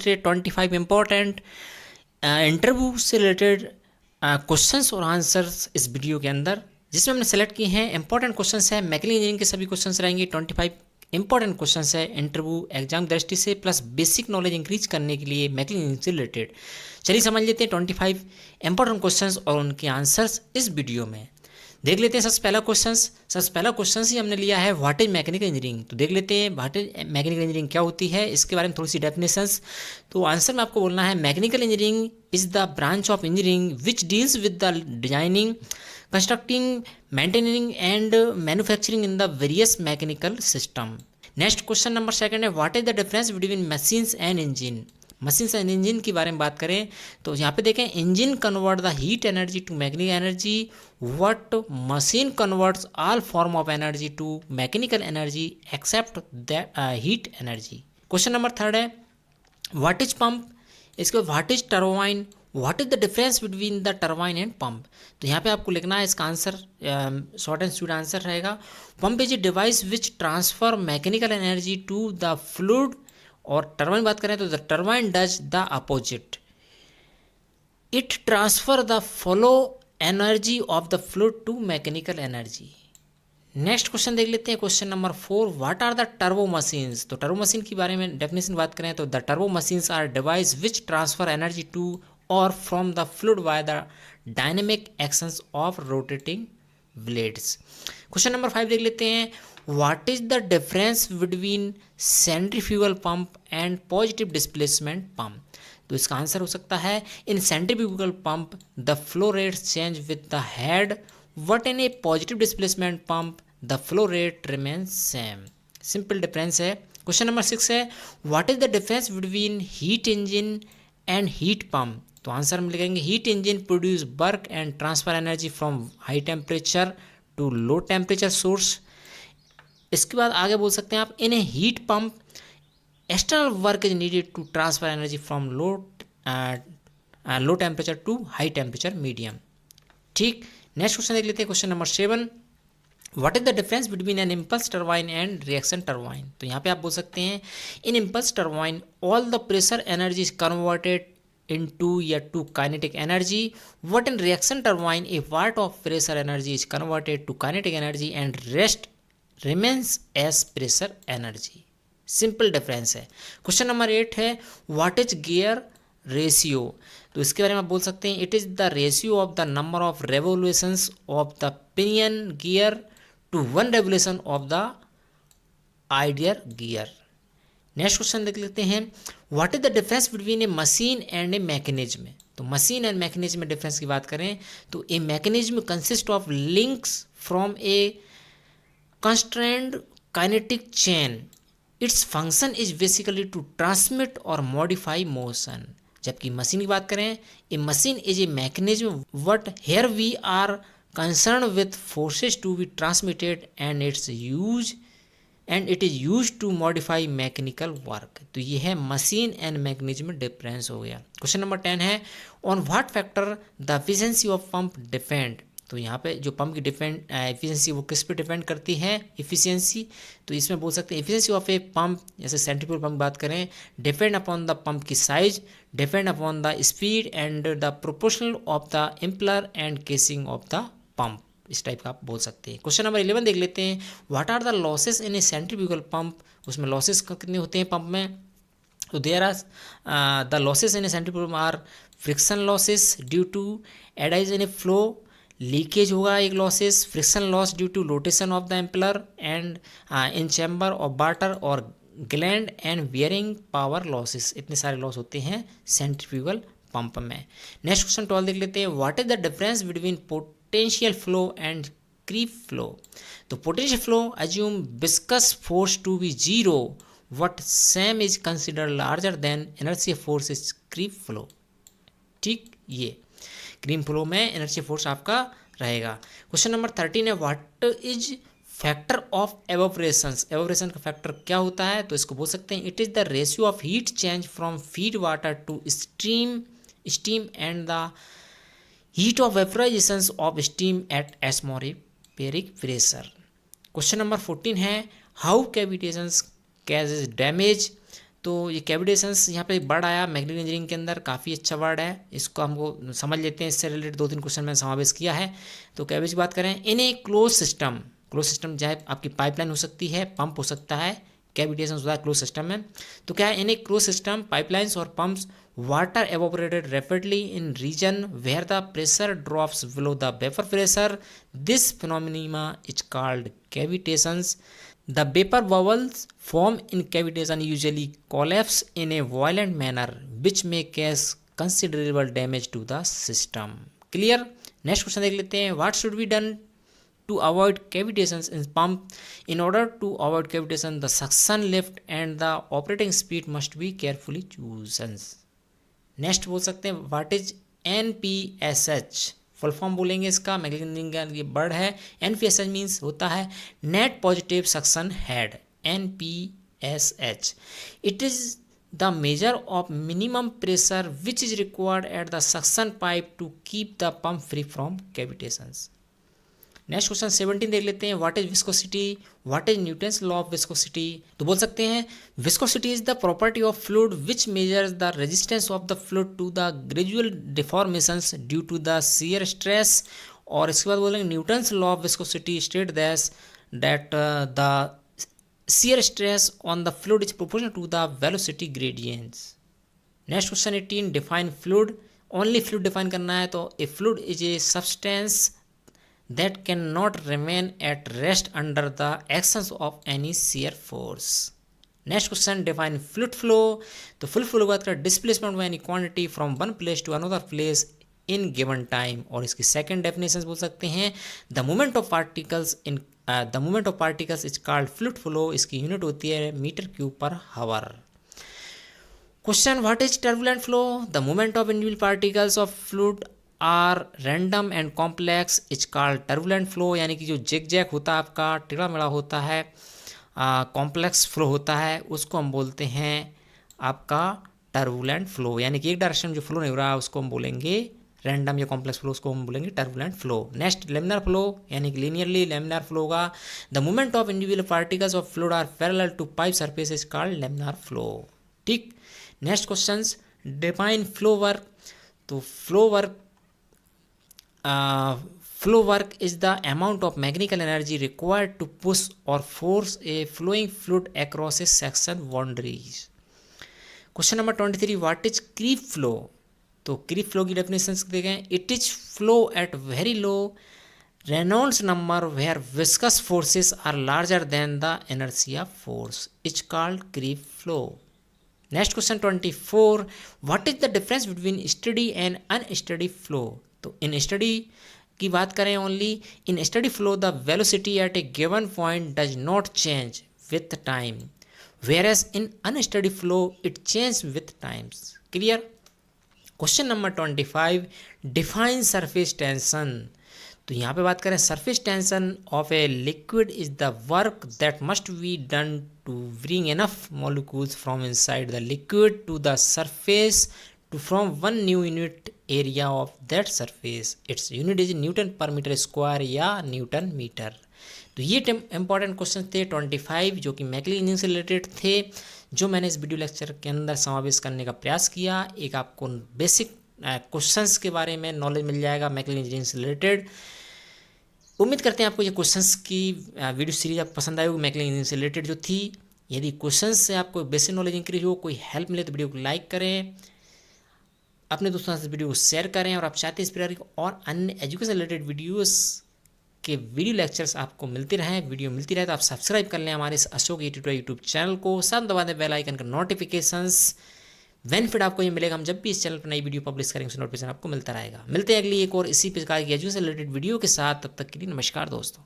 25 important interview से related questions और answers इस वीडियो के अंदर, जिसमें हमने सेलेक्ट किए हैं इंपॉर्टेंट क्वेश्चंस है। मैकेनिकल इंजीनियरिंग के सभी क्वेश्चंस रहेंगे। 25 इंपॉर्टेंट क्वेश्चंस है इंटरव्यू एग्जाम दृष्टि से, प्लस बेसिक नॉलेज इंक्रीज करने के लिए मैकेनिकल इंजीनियरिंग से रिलेटेड। चलिए समझ लेते हैं 25 इंपॉर्टेंट क्वेश्चंस और उनके आंसर्स इस वीडियो में। देख लेते हैं सबसे पहला क्वेश्चन ही हमने लिया है व्हाट इज मैकेनिकल इंजीनियरिंग। तो देख लेते हैं व्हाट इज मैकेनिकल इंजीनियरिंग क्या होती है, इसके बारे में थोड़ी सी डेफिनेशंस। तो आंसर में आपको बोलना है mechanical engineering is the branch of engineering which deals with the designing, constructing, maintaining and manufacturing in the various mechanical system. Next question number second है what is the difference between machines and engine. Machines and engine की बारे में बात करें तो यहाँ पे देखें, engine convert the heat energy to mechanical energy, what machine converts all form of energy to mechanical energy except the heat energy. Question number third है व्हाट इज पंप, इसके बाद what is turbine, what is the difference between the turbine and pump. तो यहाँ पे आपको लिखना है इसका answer, short and sweet answer रहेगा pump is a device which transfer mechanical energy to the fluid, और टरबाइन बात करें तो the turbine does the opposite, it transfer the flow energy of the fluid to mechanical energy. Next question देख लेते हैं, question number 4 what are the turbo machines. तो turbo machine के बारे में डेफिनेशन बात करें तो the turbo machines are device which transfer energy to और from the fluid by the dynamic actions of rotating blades. Question number 5 देख लेते हैं what is the difference between centrifugal pump and positive displacement pump. तो इसका answer हो सकता है in centrifugal pump the flow rate change with the head, but in a positive displacement pump the flow rate remains same. Simple difference है। Question number 6 है what is the difference between heat engine and heat pump. तो answer हम लिखेंगे heat engine produce work and transfer energy from high temperature to low temperature source. इसके बाद आगे बोल सकते हैं आप in a heat pump external work is needed to transfer energy from low temperature to high temperature medium. ठीक, next question देख लेते हैं, question number 7 what is the difference between an impulse turbine and reaction turbine. तो यहाँ पे आप बोल सकते हैं in impulse turbine all the pressure energy is converted into या to kinetic energy, what in reaction turbine a part of pressure energy is converted to kinetic energy and rest remains as pressure energy। Simple difference है। Question number 8 है what is gear ratio. तो इसके बारे में आप बोल सकते हैं it is the ratio of the number of revolutions of the pinion gear to one revolution of the ideal gear. Next question देख लेते हैं what is the difference between a machine and a mechanism. तो machine and mechanism में difference की बात करें तो a mechanism consist of links from a constrained kinetic chain, its function is basically to transmit और मॉडिफाई मोशन। जबकि machine की बात करें a machine is a mechanism what here we are concern with forces to be transmitted and it is use to modify mechanical work. तो ये है machine and mechanism में difference हो गया। क्वेश्चन नंबर 10 है on what factor the efficiency of pump depend. तो यहाँ पे जो पंप की एफिशिएंसी वो किस पे डिपेंड करती है एफिशिएंसी। तो इसमें बोल सकते हैं एफिशिएंसी ऑफ ए पंप, जैसे सेंट्रीफ्यूगल पंप बात करें, डिपेंड अपॉन द पंप की size, depend upon the speed and the proportional of the impeller and casing of the pump. इस टाइप का आप बोल सकते हैं। क्वेश्चन नंबर 11 देख लेते हैं what are the losses in a centrifugal pump. उसमें लॉसेस कितने होते हैं पंप में। तो there are the losses in a centrifugal are friction losses due to eddies in a flow, leakage होगा एक losses, friction loss due to rotation of the impeller and in chamber of water, और gland and bearing power losses. इतने सारे loss होते हैं centrifugal pump में। Next question 12 देख लेते हैं what is the difference between potential flow and creep flow. तो potential flow assume viscous force to be zero, what same is consider larger than inertial force is creep flow. ठीक, ये creep flow में inertial force आपका रहेगा। Question number 13 है what is factor of evaporation. Evaporation का factor क्या होता है। तो इसको बोल सकते हैं it is the ratio of heat change from feed water to steam and the heat of vaporization of steam at atmospheric pressure। Question number 14 है हाउ कैविटेशंस causes damage। तो ये कैविटेशंस यहाँ पे एक वर्ड आया मैकेनिकल इंजीनियरिंग के अंदर, काफ़ी अच्छा वर्ड है, इसको हमको समझ लेते हैं। इससे रिलेटेड 2-3 क्वेश्चन मैंने समावेश किया है। तो कैविटी की बात करें, इन ए क्लोज सिस्टम चाहे आपकी पाइपलाइन हो सकती है, पंप हो सकता है, कैविटेशन होता है क्लोज सिस्टम में। तो क्या है, in a close system pipelines और pumps water evaporated rapidly in region where the pressure drops below the vapour pressure, this phenomena is called cavitations. The vapor bubbles formed in cavitation usually collapse in a violent manner which may cause considerable damage to the system. Clear? Next question देख लेते हैं. What should be done to avoid cavitations in pump? In order to avoid cavitation, the suction lift and the operating speed must be carefully chosen. Next बोल सकते हैं, what is NPSH? Full form बोलेंगे इसका, mechanical engineering का ये word है। NPSH means होता है net positive suction head, NPSH। It is the measure of minimum pressure which is required at the suction pipe to keep the pump free from cavitations. Next question 17 देख लेते हैं, what is viscosity, what is Newton's law of viscosity. तो बोल सकते हैं viscosity is the property of fluid which measures the resistance of the fluid to the gradual deformations due to the shear stress. और इसके बाद बोलेंगे Newton's law of viscosity state that the shear stress on the fluid is proportional to the velocity gradients. Next question 18, define fluid. Only fluid define करना है, तो a fluid is a substance that cannot remain at rest under the actions of any shear force. Next question, define fluid flow. तो fluid flow की बात करें, displacement of any quantity from one place to another place in given time. और इसकी second definition बोल सकते हैं, the movement of particles is called fluid flow. इसकी यूनिट होती है मीटर क्यूब पर हावर। Question, what is turbulent flow? The movement of individual particles of fluid are random and complex is called turbulent flow. यानी कि जो zig zag होता है आपका, टेढ़ा मेढ़ा होता है, कॉम्प्लेक्स फ्लो होता है, उसको हम बोलते हैं आपका टर्बुलेंट फ्लो। यानी कि एक डायरेक्शन जो फ्लो नहीं हो रहा है उसको हम बोलेंगे रैंडम या कॉम्प्लेक्स फ्लो, उसको हम बोलेंगे turbulent flow. Next laminar flow, यानी कि लीनियरली लेमिनर फ्लो होगा। The movement of individual particles of fluid are parallel to pipe surface is called laminar flow. ठीक। Next questions, define flow work. तो flow work is the amount of mechanical energy required to push or force a flowing fluid across a section boundaries. Question number 23, what is creep flow? तो creep flow की definitions देखें, it is flow at very low Reynolds number where viscous forces are larger than the inertia force. It's called creep flow. Next question 24, what is the difference between steady and unsteady flow? तो in study की बात करें, only in steady flow the velocity at a given point does not change with time, whereas in unsteady flow it change with times. Clear. Question number 25, define surface tension. तो यहाँ पे बात करें, surface tension of a liquid is the work that must be done to bring enough molecules from inside the liquid to the surface to from one new unit area of that surface. Its unit is Newton पर metre square या Newton metre. तो ये important question थे 25 जो कि mechanical engineering से related थे, जो मैंने इस वीडियो लेक्चर के अंदर समावेश करने का प्रयास किया। एक आपको बेसिक क्वेश्चंस के बारे में नॉलेज मिल जाएगा मैकेनिकल इंजीनियरिंग से रिलेटेड। उम्मीद करते हैं आपको ये क्वेश्चंस की वीडियो सीरीज आपको पसंद आई होगी मैकेनिकल इंजीनियरिंग से रिलेटेड जो थी। यदि क्वेश्चंस से आपको बेसिक नॉलेज इंक्रीज हो, कोई हेल्प मिले तो वीडियो को लाइक करें, अपने दोस्तों से वीडियो को शेयर करें, और आप चाहते हैं इस प्रकार की और अन्य एजुकेशन रिलेटेड वीडियोस के वीडियो लेक्चर्स आपको मिलते रहें, वीडियो मिलती रहे, तो आप सब्सक्राइब कर लें हमारे इस अशोक यूट्यूब चैनल को, साथ दबा दें बेल आइकन का नोटिफिकेशंस। बेनिफिट आपको ये मिलेगा, हम जब भी इस चैनल पर नई वीडियो पब्लिश करेंगे उसका नोटिफिकेशन आपको मिलता रहेगा। मिलते हैं अगली एक और इसी प्रकार की एजुकेशन रिलेटेड वीडियो के साथ, तब तक के लिए नमस्कार दोस्तों।